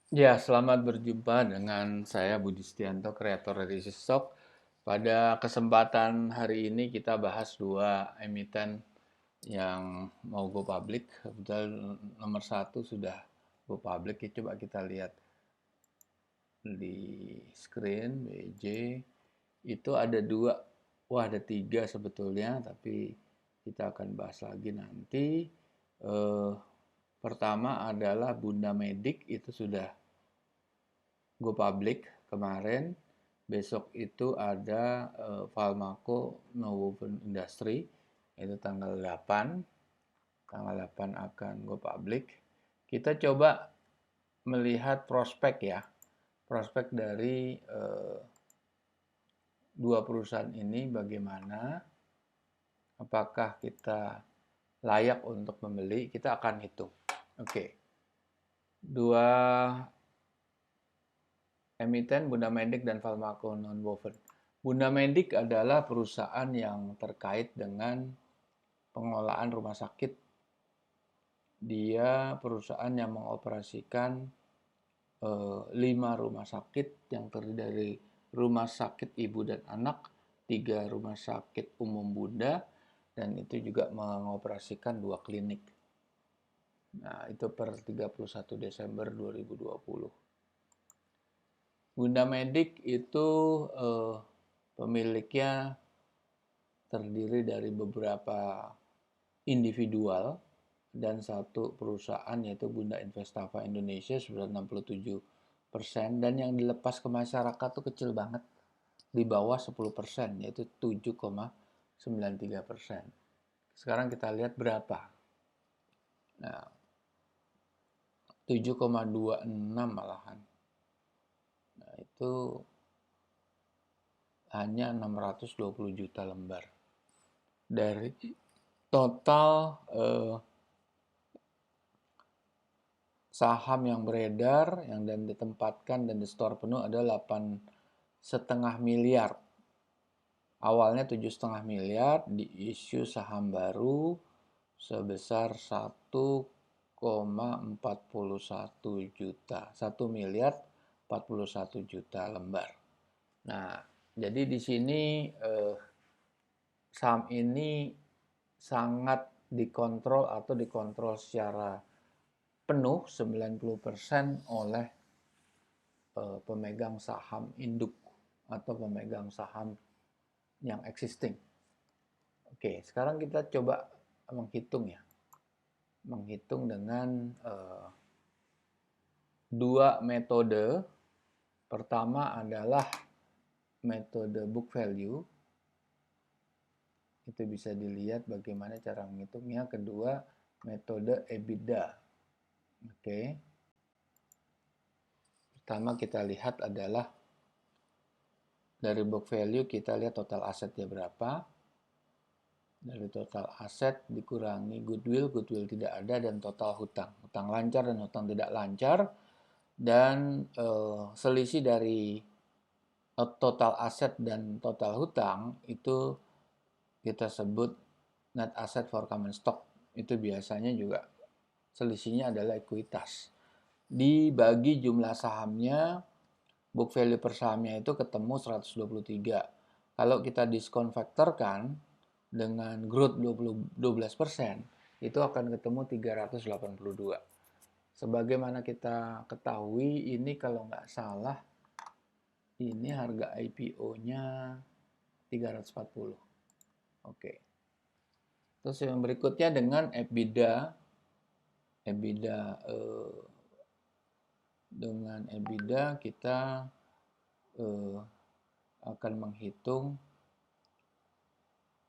Ya, selamat berjumpa dengan saya Budi Setianto, kreator dari Stock. Pada kesempatan hari ini kita bahas dua emiten yang mau go public. Kebetulan nomor satu sudah go public. Ya, coba kita lihat di screen BJ. Itu ada dua, wah ada tiga sebetulnya, tapi kita akan bahas lagi nanti. Eh, Pertama adalah Bunda Medik, itu sudah go public kemarin. Besok itu ada Falmaco Nonwoven Industry, itu tanggal 8. Tanggal 8 akan go public. Kita coba melihat prospek ya. Prospek dari dua perusahaan ini bagaimana. Apakah kita layak untuk membeli? Kita akan hitung. Oke. Dua emiten Bunda Medik dan Falmaco Nonwoven. Bunda Medik adalah perusahaan yang terkait dengan pengelolaan rumah sakit. Dia perusahaan yang mengoperasikan 5 rumah sakit yang terdiri dari rumah sakit ibu dan anak, 3 rumah sakit umum Bunda, dan itu juga mengoperasikan 2 klinik. Nah, itu per 31 Desember 2020. Bunda Medik itu pemiliknya terdiri dari beberapa individual dan satu perusahaan yaitu Bunda Investava Indonesia sudah 67%, dan yang dilepas ke masyarakat itu kecil banget, di bawah 10%, yaitu 7,93%. Sekarang kita lihat berapa. Nah, 7,26 malahan. Nah, itu hanya 620 juta lembar dari total saham yang beredar yang dan ditempatkan dan di store penuh ada 8,5 miliar. Awalnya 7,5 miliar, diisu saham baru sebesar 1,41 juta, 1 miliar 41 juta lembar. Nah, jadi di sini saham ini sangat dikontrol atau dikontrol secara penuh 90% oleh pemegang saham induk atau pemegang saham yang existing. Oke, sekarang kita coba menghitung ya. Menghitung dengan dua metode. Pertama adalah metode book value. Itu bisa dilihat bagaimana cara menghitungnya. Kedua, metode EBITDA. Oke. Pertama kita lihat adalah dari book value kita lihat total asetnya berapa. Dari total aset dikurangi goodwill, goodwill tidak ada, dan total hutang. Hutang lancar dan hutang tidak lancar. Dan selisih dari total aset dan total hutang itu kita sebut net asset for common stock. Itu biasanya juga selisihnya adalah ekuitas. Dibagi jumlah sahamnya, book value per sahamnya itu ketemu 123. Kalau kita diskon faktorkan dengan growth 12%, itu akan ketemu 382. Sebagaimana kita ketahui, ini kalau nggak salah, ini harga IPO-nya 340. Oke. Terus yang berikutnya dengan EBITDA. EBITDA dengan EBITDA kita akan menghitung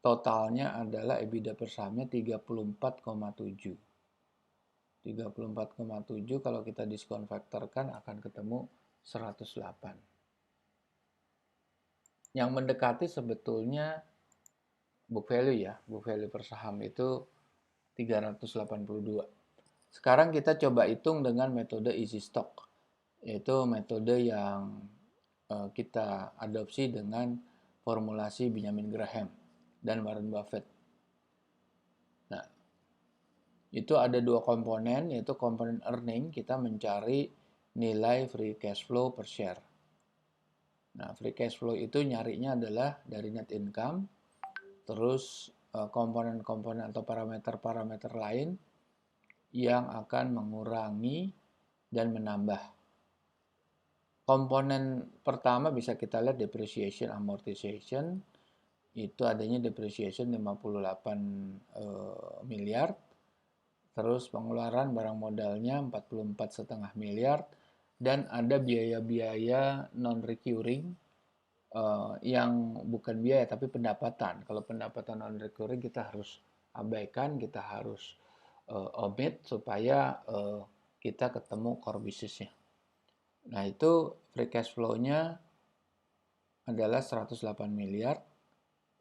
totalnya adalah EBITDA per sahamnya 34,7. 34,7 kalau kita diskon faktorkan akan ketemu 108. Yang mendekati sebetulnya book value ya. Book value per saham itu 382. Sekarang kita coba hitung dengan metode easy stock. Yaitu metode yang kita adopsi dengan formulasi Benjamin Graham dan Warren Buffett. Nah, itu ada dua komponen, yaitu komponen earning, kita mencari nilai free cash flow per share. Nah, free cash flow itu nyarinya adalah dari net income, terus komponen-komponen atau parameter-parameter lain yang akan mengurangi dan menambah. Komponen pertama bisa kita lihat depreciation amortization, itu adanya depreciation 58 miliar, terus pengeluaran barang modalnya 44,5 miliar, dan ada biaya-biaya non-recurring yang bukan biaya tapi pendapatan. Kalau pendapatan non-recurring kita harus abaikan, kita harus omit supaya kita ketemu core bisnisnya. Nah, itu free cash flow-nya adalah 108 miliar.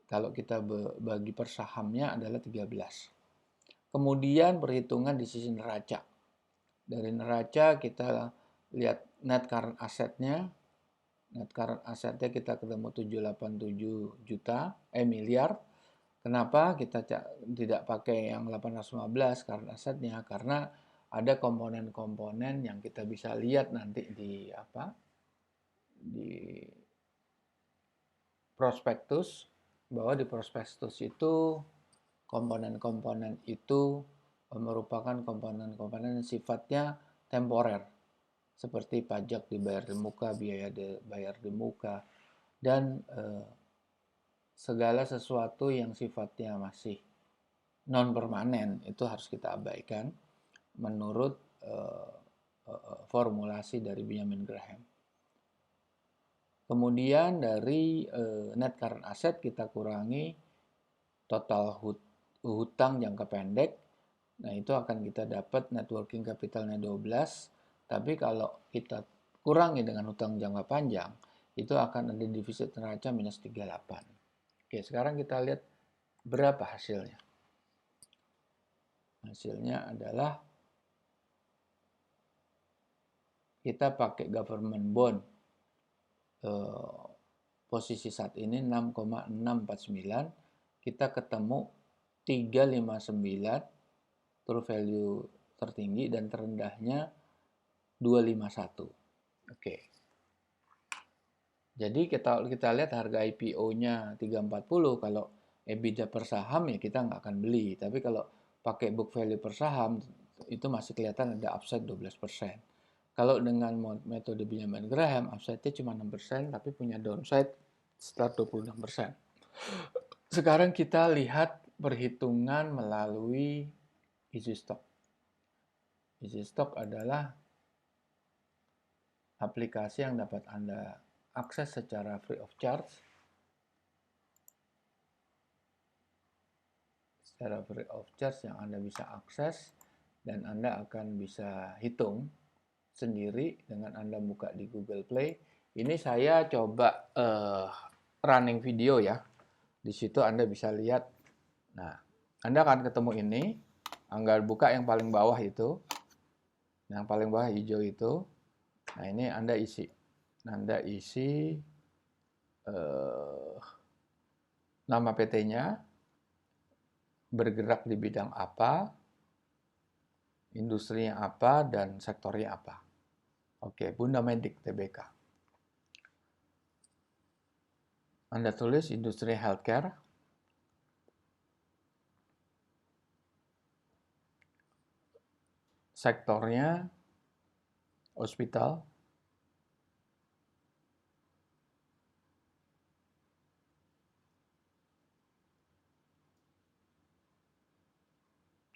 Kalau kita bagi per sahamnya adalah 13. Kemudian perhitungan di sisi neraca. Dari neraca kita lihat net current asset-nya. Net current asset-nya kita ketemu 787 miliar. Kenapa kita tidak pakai yang 815 current asset-nya? Karena ada komponen-komponen yang kita bisa lihat nanti di prospektus, bahwa di prospektus itu komponen-komponen itu merupakan komponen-komponen yang sifatnya temporer, seperti pajak dibayar di muka, biaya dibayar di muka, dan segala sesuatu yang sifatnya masih non permanen itu harus kita abaikan menurut formulasi dari Benjamin Graham. Kemudian dari net current asset kita kurangi total hutang jangka pendek. Nah, itu akan kita dapat net working capitalnya 12. Tapi kalau kita kurangi dengan hutang jangka panjang, itu akan ada defisit neraca minus 38. Oke, sekarang kita lihat berapa hasilnya. Hasilnya adalah kita pakai government bond. Posisi saat ini 6,649, kita ketemu 359 true value tertinggi dan terendahnya 251. Oke. Jadi kita lihat harga IPO-nya 340, kalau EBITDA per saham ya kita nggak akan beli. Tapi kalau pakai book value per saham itu masih kelihatan ada upside 12%. Kalau dengan metode Benjamin Graham, upside-nya cuma 6%, tapi punya downside sekitar 26%. Sekarang kita lihat perhitungan melalui easy stock. Easy stock adalah aplikasi yang dapat Anda akses secara free of charge. Secara free of charge yang Anda bisa akses, dan Anda akan bisa hitung sendiri dengan Anda buka di Google Play. Ini saya coba running video ya. Di situ Anda bisa lihat. Nah, Anda akan ketemu ini. Anda buka yang paling bawah itu. Yang paling bawah hijau itu. Nah, ini Anda isi. Anda isi nama PT-nya, bergerak di bidang apa, industrinya apa, dan sektornya apa. Oke, Bunda Medik Tbk. Anda tulis industri healthcare. Sektornya hospital.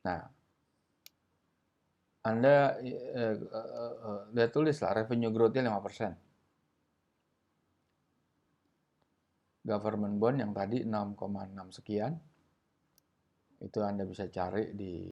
Nah, Anda lihat tulislah revenue growth-nya 5%. Government bond yang tadi 6,6 sekian. Itu Anda bisa cari di